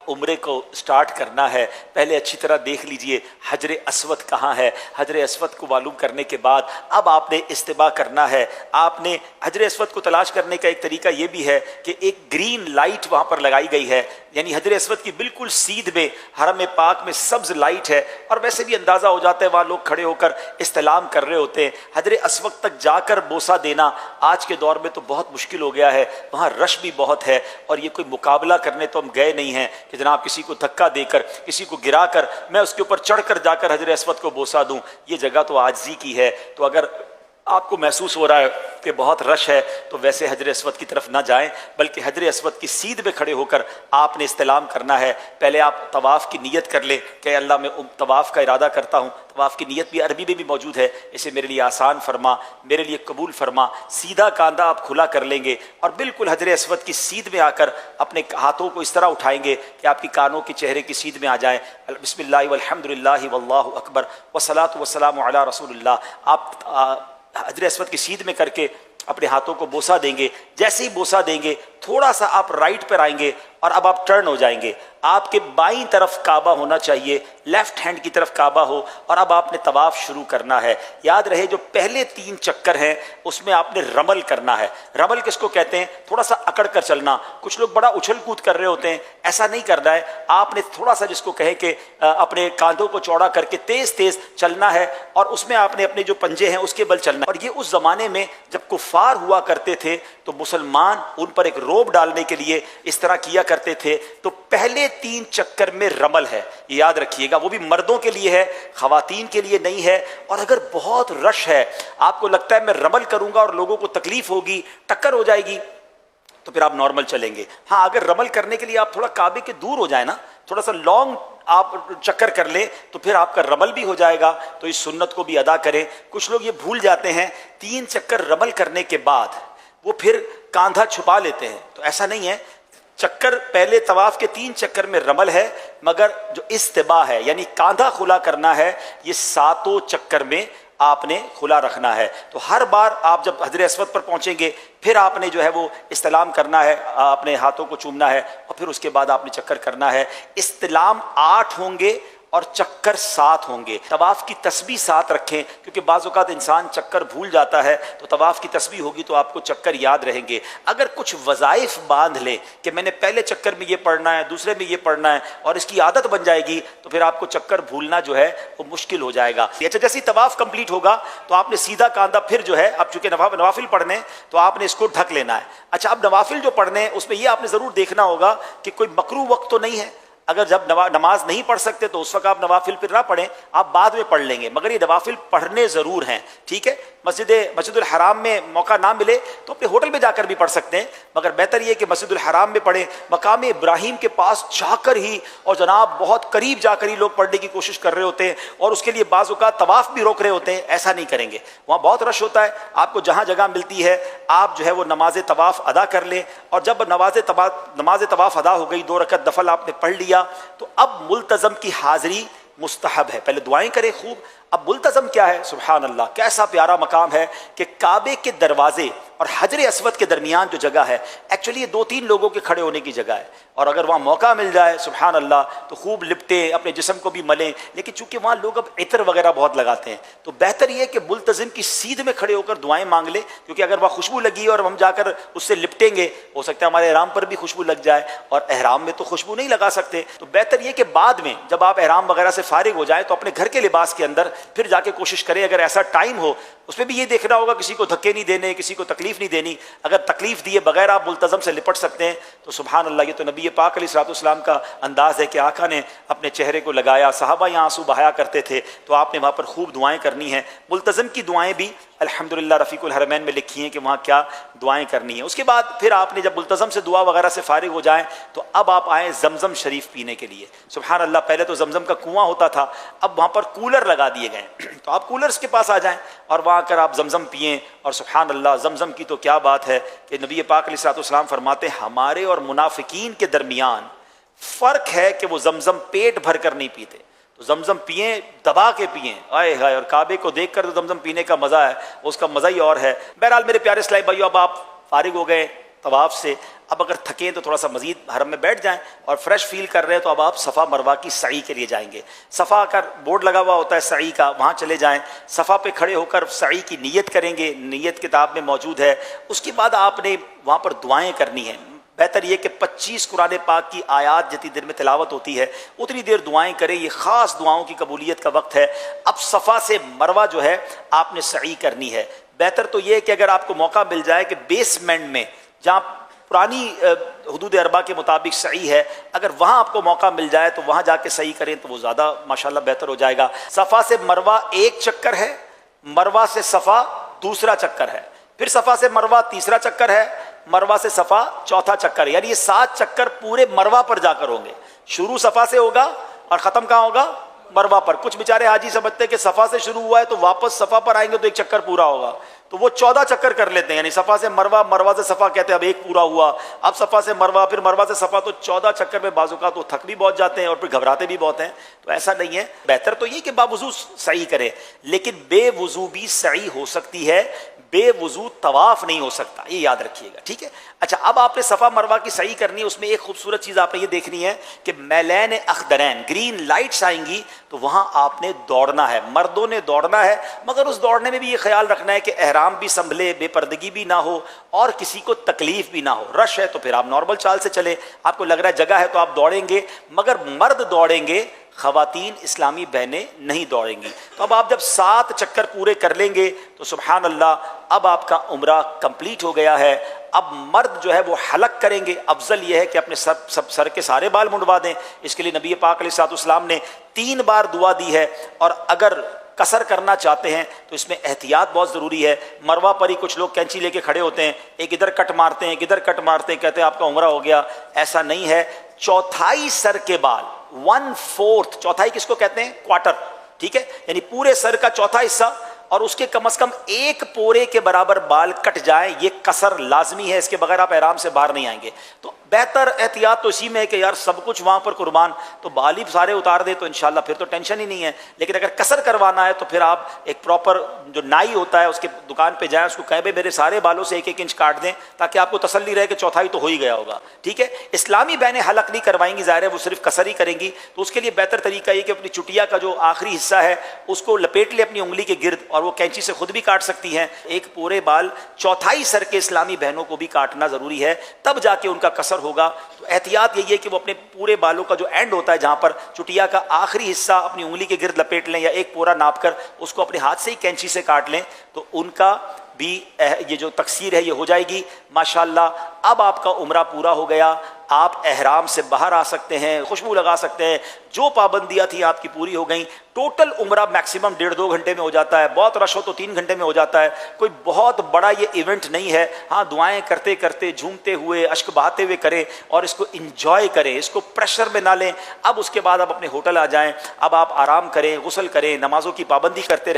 عمرے کو سٹارٹ کرنا ہے، پہلے اچھی طرح دیکھ لیجئے حجر اسود کہاں ہے۔ حجر اسود کو معلوم کرنے کے بعد اب آپ نے استباء کرنا ہے۔ آپ نے حجر اسود کو تلاش کرنے کا ایک طریقہ یہ بھی ہے کہ ایک گرین لائٹ وہاں پر لگائی گئی ہے، یعنی حجر اسود کی بالکل سیدھ میں حرم پاک میں سبز لائٹ ہے، اور ویسے بھی اندازہ ہو جاتا ہے وہاں لوگ کھڑے ہو کر استلام کر رہے ہوتے ہیں۔ حجر اسود تک جا کر بوسہ دینا آج کے دور میں تو بہت مشکل ہو گیا ہے، وہاں رش بھی بہت ہے، اور یہ کوئی مقابلہ کرنے تو ہم گئے نہیں ہیں کہ جناب کسی کو دھکا دے کر کسی کو گرا کر میں اس کے اوپر چڑھ کر جا کر حجر اسود کو بوسہ دوں۔ یہ جگہ تو عاجزی کی ہے، تو اگر آپ کو محسوس ہو رہا ہے کہ بہت رش ہے تو ویسے حجر اسود کی طرف نہ جائیں، بلکہ حجر اسود کی سیدھ میں کھڑے ہو کر آپ نے استلام کرنا ہے۔ پہلے آپ طواف کی نیت کر لیں کہ اللہ میں طواف کا ارادہ کرتا ہوں، طواف کی نیت بھی عربی میں بھی موجود ہے، اسے میرے لیے آسان فرما، میرے لیے قبول فرما۔ سیدھا کاندھا آپ کھلا کر لیں گے اور بالکل حجر اسود کی سیدھ میں آ کر اپنے ہاتھوں کو اس طرح اٹھائیں گے کہ آپ کی کانوں کے چہرے کی سیدھ میں آ جائیں۔ بسم اللہ والحمد للہ واللہ اکبر والصلاۃ والسلام علی رسول اللہ۔ آپ حجر اسود کی سیدھ میں کر کے اپنے ہاتھوں کو بوسہ دیں گے۔ جیسے ہی بوسہ دیں گے تھوڑا سا آپ رائٹ پر آئیں گے اور اب آپ ٹرن ہو جائیں گے۔ آپ کے بائیں طرف کعبہ ہونا چاہیے، لیفٹ ہینڈ کی طرف کعبہ ہو، اور اب آپ نے طواف شروع کرنا ہے۔ یاد رہے جو پہلے 3 چکر ہیں اس میں آپ نے رمل کرنا ہے۔ رمل کس کو کہتے ہیں؟ تھوڑا سا اکڑ کر چلنا۔ کچھ لوگ بڑا اچھل کود کر رہے ہوتے ہیں، ایسا نہیں کرنا ہے۔ آپ نے تھوڑا سا جس کو کہیں کہ اپنے کاندھوں کو چوڑا کر کے تیز تیز چلنا ہے، اور اس میں آپ نے اپنے جو پنجے ہیں اس کے بل چلنا ہے۔ اور یہ اس زمانے میں جب کفار ہوا کرتے تھے تو مسلمان ان پر ایک روب ڈالنے کے لیے اس طرح کیا کرتے تھے۔ تو پہلے 3 چکر میں رمل ہے، یہ یاد رکھیے گا، وہ بھی مردوں کے لیے ہے، خواتین کے لیے نہیں ہے۔ اور اگر بہت رش ہے، آپ کو لگتا ہے میں رمل کروں گا اور لوگوں کو تکلیف ہوگی، ٹکر ہو جائے گی، تو پھر آپ نارمل چلیں گے۔ ہاں اگر رمل کرنے کے لیے آپ تھوڑا کعبے کے دور ہو جائیں نا، تھوڑا سا لانگ آپ چکر کر لیں، تو پھر آپ کا رمل بھی ہو جائے گا۔ تو اس سنت کو بھی ادا کریں۔ کچھ لوگ یہ بھول جاتے ہیں، 3 چکر رمل کرنے کے بعد وہ پھر کاندھا چھپا لیتے ہیں، تو ایسا نہیں ہے۔ چکر پہلے طواف کے 3 چکر میں رمل ہے، مگر جو استباء ہے یعنی کاندھا کھلا کرنا ہے، یہ 7 چکر میں آپ نے کھلا رکھنا ہے۔ تو ہر بار آپ جب حجر اسود پر پہنچیں گے پھر آپ نے جو ہے وہ استلام کرنا ہے، اپنے ہاتھوں کو چومنا ہے، اور پھر اس کے بعد آپ نے چکر کرنا ہے۔ استلام 8 ہوں گے اور چکر 7 ہوں گے۔ طواف کی تسبیح 7 رکھیں، کیونکہ بعض اوقات انسان چکر بھول جاتا ہے، تو طواف کی تسبیح ہوگی تو آپ کو چکر یاد رہیں گے۔ اگر کچھ وظائف باندھ لیں کہ میں نے پہلے چکر میں یہ پڑھنا ہے، دوسرے میں یہ پڑھنا ہے، اور اس کی عادت بن جائے گی، تو پھر آپ کو چکر بھولنا جو ہے وہ مشکل ہو جائے گا۔ اچھا، جیسے طواف کمپلیٹ ہوگا تو آپ نے سیدھا کاندھا پھر جو ہے، اب چونکہ نوافل پڑھنے تو آپ نے اس کو ڈھک لینا ہے۔ اچھا، اب نوافل جو پڑھنے ہیں اس میں یہ آپ نے ضرور دیکھنا ہوگا کہ کوئی مکروہ وقت تو نہیں ہے۔ اگر جب نماز نہیں پڑھ سکتے تو اس وقت آپ نوافل پھر نہ پڑھیں، آپ بعد میں پڑھ لیں گے، مگر یہ نوافل پڑھنے ضرور ہیں، ٹھیک ہے۔ مسجد الحرام میں موقع نہ ملے تو اپنے ہوٹل میں جا کر بھی پڑھ سکتے ہیں، مگر بہتر یہ کہ مسجد الحرام میں پڑھیں۔ مقام ابراہیم کے پاس جا کر ہی، اور جناب بہت قریب جا کر ہی لوگ پڑھنے کی کوشش کر رہے ہوتے ہیں، اور اس کے لیے بعض اوقات طواف بھی روک رہے ہوتے ہیں، ایسا نہیں کریں گے۔ وہاں بہت رش ہوتا ہے، آپ کو جہاں جگہ ملتی ہے آپ جو ہے وہ نماز طواف ادا کر لیں، اور جب نماز طواف ادا ہو گئی، 2 رکعت نفل آپ نے پڑھ لیا، تو اب ملتزم کی حاضری مستحب ہے۔ پہلے دعائیں کریں خوب۔ اب ملتزم کیا ہے؟ سبحان اللہ، کیسا پیارا مقام ہے کہ کعبے کے دروازے اور حجر اسود کے درمیان جو جگہ ہے، ایکچولی یہ 2-3 لوگوں کے کھڑے ہونے کی جگہ ہے، اور اگر وہاں موقع مل جائے سبحان اللہ تو خوب لپٹیں، اپنے جسم کو بھی ملیں۔ لیکن چونکہ وہاں لوگ اب عطر وغیرہ بہت لگاتے ہیں، تو بہتر یہ ہے کہ ملتزم کی سیدھ میں کھڑے ہو کر دعائیں مانگ لیں، کیونکہ اگر وہاں خوشبو لگی اور ہم جا کر اس سے لپٹیں گے، ہو سکتا ہے ہمارے احرام پر بھی خوشبو لگ جائے، اور احرام میں تو خوشبو نہیں لگا سکتے۔ تو بہتر یہ کہ بعد میں جب آپ احرام وغیرہ سے فارغ ہو جائیں تو اپنے گھر کے لباس کے اندر پھر جا کے کوشش کریں، اگر ایسا ٹائم ہو اس میں بھی یہ دیکھنا ہوگا کسی کو دھکے نہیں دینے، کسی کو تکلیف نہیں دینی۔ اگر تکلیف دیے بغیر آپ ملتزم سے لپٹ سکتے ہیں تو سبحان اللہ، یہ تو نبی پاک علیہ الصلوۃ والسلام کا انداز ہے کہ آقا نے اپنے چہرے کو لگایا، صحابہ یہاں آنسو بہایا کرتے تھے، تو آپ نے وہاں پر خوب دعائیں کرنی ہیں۔ ملتزم کی دعائیں بھی الحمدللہ رفیق الحرمین میں لکھی ہیں کہ وہاں کیا دعائیں کرنی ہیں۔ اس کے بعد پھر آپ نے جب ملتزم سے دعا وغیرہ سے فارغ ہو جائیں تو اب آپ آئیں زمزم شریف پینے کے لیے۔ سبحان اللہ، پہلے تو زمزم کا کنواں ہوتا تھا، اب وہاں پر کولر لگا دیے گئے، تو آپ کولرز کے پاس آ جائیں اور وہاں کر آپ زمزم پئیں۔ اور سبحان اللہ، زمزم کی تو کیا بات ہے کہ نبی پاک علیہ الصلوۃ والسلام فرماتے ہیں ہمارے اور منافقین کے درمیان فرق ہے کہ وہ زمزم پیٹ بھر کر نہیں پیتے، تو زمزم پئیں، دبا کے پئیں، آئے ہائے، اور کعبے کو دیکھ کر تو زمزم پینے کا مزہ ہے، اس کا مزہ ہی اور ہے۔ بہرحال میرے پیارے اسلامی بھائیو، اب آپ فارغ ہو گئے، طواف سے اب اگر تھکیں تو تھوڑا سا مزید حرم میں بیٹھ جائیں، اور فریش فیل کر رہے ہیں تو اب آپ صفا مروہ کی سعی کے لیے جائیں گے۔ صفا کا بورڈ لگا ہوا ہوتا ہے سعی کا، وہاں چلے جائیں، صفا پہ کھڑے ہو کر سعی کی نیت کریں گے، نیت کتاب میں موجود ہے۔ اس کے بعد آپ نے وہاں پر دعائیں کرنی ہیں۔ بہتر یہ کہ 25 قرآن پاک کی آیات جتنی دیر میں تلاوت ہوتی ہے اتنی دیر دعائیں کریں، یہ خاص دعاؤں کی قبولیت کا وقت ہے۔ اب صفا سے مروہ جو ہے آپ نے سعی کرنی ہے۔ بہتر تو یہ کہ اگر آپ کو موقع مل جائے کہ بیسمنٹ میں جہاں پرانی حدود اربع کے مطابق سعی ہے، اگر وہاں آپ کو موقع مل جائے تو وہاں جا کے سعی کریں تو وہ زیادہ ماشاءاللہ بہتر ہو جائے گا۔ صفا سے مروہ ایک چکر ہے، مروہ سے صفا دوسرا چکر ہے، پھر صفا سے مروہ تیسرا چکر ہے، مروہ سے صفا چوتھا چکر ہے، یعنی یہ 7 چکر پورے مروہ پر جا کر ہوں گے۔ شروع صفا سے ہوگا اور ختم کہاں ہوگا؟ مروہ پر۔ کچھ بیچارے حاجی سمجھتے ہیں کہ صفا سے شروع ہوا ہے تو واپس صفا پر آئیں گے تو ایک چکر پورا ہوگا، تو وہ 14 چکر کر لیتے ہیں، یعنی صفا سے مروہ، مروہ سے صفا کہتے ہیں اب ایک پورا ہوا، اب صفا سے مروہ، پھر مروہ سے صفا، تو 14 چکر میں بعض اوقات وہ تھک بھی بہت جاتے ہیں اور پھر گھبراتے بھی بہت ہیں۔ تو ایسا نہیں ہے، بہتر تو یہ کہ باوضو سعی کرے، لیکن بے وضو بھی سعی ہو سکتی ہے، بے وضو طواف نہیں ہو سکتا، یہ یاد رکھیے گا، ٹھیک ہے؟ اچھا، اب آپ نے صفا مروہ کی سعی کرنی ہے، اس میں ایک خوبصورت چیز آپ نے یہ دیکھنی ہے کہ میلین اخضرین، گرین لائٹس آئیں گی تو وہاں آپ نے دوڑنا ہے، مردوں نے دوڑنا ہے، مگر اس دوڑنے میں بھی یہ خیال رکھنا ہے کہ احرام بھی سنبھلے، بے پردگی بھی نہ ہو اور کسی کو تکلیف بھی نہ ہو۔ رش ہے تو پھر آپ نارمل چال سے چلیں، آپ کو لگ رہا ہے جگہ ہے تو آپ دوڑیں گے، مگر مرد دوڑیں گے، خواتین اسلامی بہنیں نہیں دوڑیں گی۔ تو اب آپ جب 7 چکر پورے کر لیں گے تو سبحان اللہ اب آپ کا عمرہ کمپلیٹ ہو گیا ہے۔ اب مرد جو ہے وہ حلق کریں گے، افضل یہ ہے کہ اپنے سر کے سارے بال منڈوا دیں، اس کے لیے نبی پاک علیہ الصلوۃ والسلام نے 3 بار دعا دی ہے، اور اگر قصر کرنا چاہتے ہیں تو اس میں احتیاط بہت ضروری ہے۔ مروہ پر ہی کچھ لوگ کینچی لے کے کھڑے ہوتے ہیں، ایک ادھر کٹ مارتے ہیں، ایک ادھر کٹ مارتے ہیں، کہتے ہیں آپ کا عمرہ ہو گیا، ایسا نہیں ہے۔ چوتھائی سر کے بال، 1/4، چوتھائی کس کو کہتے ہیں؟ کوارٹر، ٹھیک ہے، یعنی پورے سر کا چوتھا حصہ، اور اس کے کم از کم 1 پورے کے برابر بال کٹ جائیں، یہ قصر لازمی ہے، اس کے بغیر آپ احرام سے باہر نہیں آئیں گے۔ تو بہتر احتیاط تو اسی میں ہے کہ یار سب کچھ وہاں پر قربان، تو بال ہی سارے اتار دے تو انشاءاللہ پھر تو ٹینشن ہی نہیں ہے۔ لیکن اگر قصر کروانا ہے تو پھر آپ ایک پراپر جو نائی ہوتا ہے اس کے دکان پہ جائیں، اس کو کہیں بھائی میرے سارے بالوں سے 1-1 انچ کاٹ دیں، تاکہ آپ کو تسلی رہے کہ چوتھائی تو ہو ہی گیا ہوگا، ٹھیک ہے؟ اسلامی بہنیں حلق نہیں کروائیں گی، ظاہر ہے وہ صرف قصر ہی کریں گی، تو اس کے لیے بہتر طریقہ یہ کہ اپنی چٹیا کا جو آخری حصہ ہے اس کو لپیٹ لے اپنی انگلی کے گرد، اور وہ کینچی سے خود بھی کاٹ سکتی ہیں۔ ایک پورے بال چوتھائی سر کے اسلامی بہنوں کو بھی کاٹنا ضروری ہے، تب جا کے ان کا قصر ہوگا۔ تو احتیاط یہی ہے کہ وہ اپنے پورے بالوں کا جو اینڈ ہوتا ہے، جہاں پر چٹیا کا آخری حصہ اپنی انگلی کے گرد لپیٹ لیں، یا ایک پورا ناپ کر اس کو اپنے ہاتھ سے ہی کینچی سے کاٹ لیں، تو ان کا بھی یہ جو تقصیر ہے یہ ہو جائے گی ماشاءاللہ۔ اب آپ کا عمرہ پورا ہو گیا، آپ احرام سے باہر آ سکتے ہیں، خوشبو لگا سکتے ہیں، جو پابندیاں تھیں آپ کی پوری ہو گئیں۔ ٹوٹل عمرہ میکسیمم 1.5-2 گھنٹے میں ہو جاتا ہے، بہت رش ہو تو 3 گھنٹے میں ہو جاتا ہے، کوئی بہت بڑا یہ ایونٹ نہیں ہے۔ ہاں، دعائیں کرتے کرتے، جھومتے ہوئے، اشک بہاتے ہوئے کریں اور اس کو انجوائے کریں، اس کو پریشر میں نہ لیں۔ اب اس کے بعد آپ اپنے ہوٹل آ جائیں، اب آپ آرام کریں، غسل کریں، نمازوں کی پابندی کرتے رہیں۔